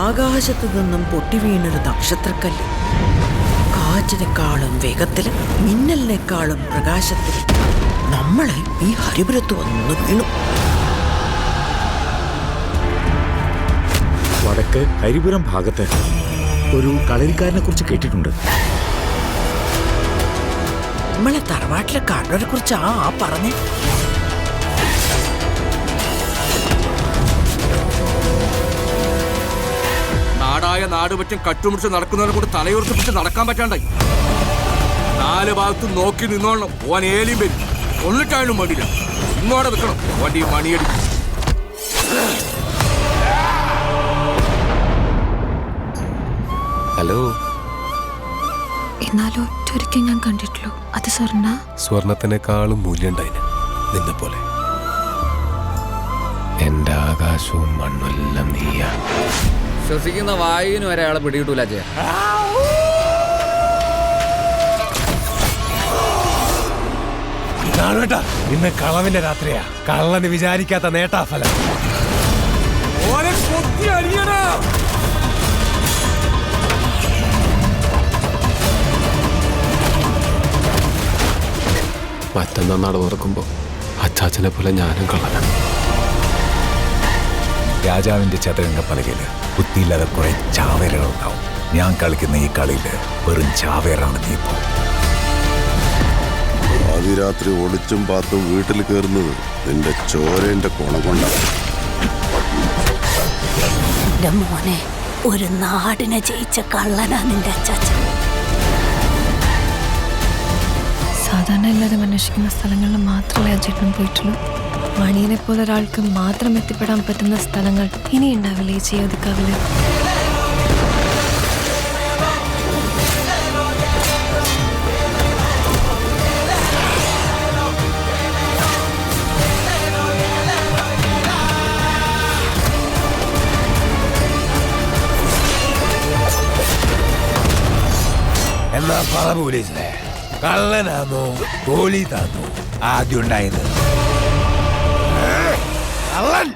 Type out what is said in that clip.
ആകാശത്തു നിന്നും പൊട്ടി വീണൊരു നക്ഷത്രക്കല്ല്. കാറ്റിനേക്കാളും വേഗത്തില്, മിന്നലിനേക്കാളും പ്രകാശത്തിൽ നമ്മളെ ഈ ഹരിപുരത്ത് വന്നു വീണു. വടക്ക് ഹരിപുരം ഭാഗത്ത് ഒരു കളരിക്കാരനെ കുറിച്ച് കേട്ടിട്ടുണ്ട്. നമ്മളെ തറവാട്ടിലെ കാരണവരെ കുറിച്ച് ആ പറഞ്ഞേ. നാടായ നാട് പറ്റും കട്ടുമുടിച്ച് നടക്കുന്നവരെ കൂടെ തലയുറപ്പിച്ച് നടക്കാൻ പറ്റാണ്ടായി. 4 ഭാഗത്തും നോക്കി നിന്നോളണം. ഓൻ ഏലിയും വരും, കൊന്നിട്ടായാലും മടിയില്ല. ഇങ്ങോടെ വെക്കണം വണ്ടി മണിയടി. ഹലോ. എന്നാലും ഒറ്റൊരിക്കൽ ഞാൻ കണ്ടിട്ടുള്ളൂ. അത് സ്വർണത്തിനേക്കാളും മൂല്യണ്ടായിന് നിന്നെ പോലെ. എന്റെ ആകാശവും മണ്ണെല്ലാം നീയാ. ശ്വസിക്കുന്ന വായുവിന് വരെ അയാളെ പിടികിട്ടൂല. ഇന്ന് കളവിന്റെ രാത്രിയാ. കള്ളന് വിചാരിക്കാത്ത നേട്ടാഫലം. മറ്റന്നാ നട തുറക്കുമ്പോ അച്ചാച്ചനെ പോലെ ഞാനും കള്ളനാണ്. രാജാവിന്റെ ചതുരംഗ പലകയില് ബുദ്ധിയില്ലാതെ കുറെ ചാവേറുകളുണ്ടാവും. ഞാൻ കളിക്കുന്ന ഈ കളിയില് വെറും ചാവേറാണ് നീ. ഇപ്പോ ആദ്യരാത്രി ഒളിച്ചും പാത്തും വീട്ടിൽ കയറുന്നത് നിന്റെ ചോരേന്റെ കുണം കൊണ്ടാണ്. എന്റെ മോനെ, ഒരു നാടിനെ ജയിച്ച കള്ളനാ നിന്റെ അച്ചാച്ചൻ. സാധാരണ എല്ലാവരും അന്വേഷിക്കുന്ന സ്ഥലങ്ങളിൽ മാത്രമേ അജേട്ടനും പോയിട്ടുള്ളൂ. മണിയനെ പോലെ ഒരാൾക്ക് മാത്രം എത്തിപ്പെടാൻ പറ്റുന്ന സ്ഥലങ്ങൾ ഇനി ഉണ്ടാവില്ലേ ഈ ചെയ്തിക്കാവില്? എന്നാ പറ പോലീസിലെ, കള്ളനാണോ പോലീസാണോ ആദ്യം ഉണ്ടായത്? കള്ളൻ.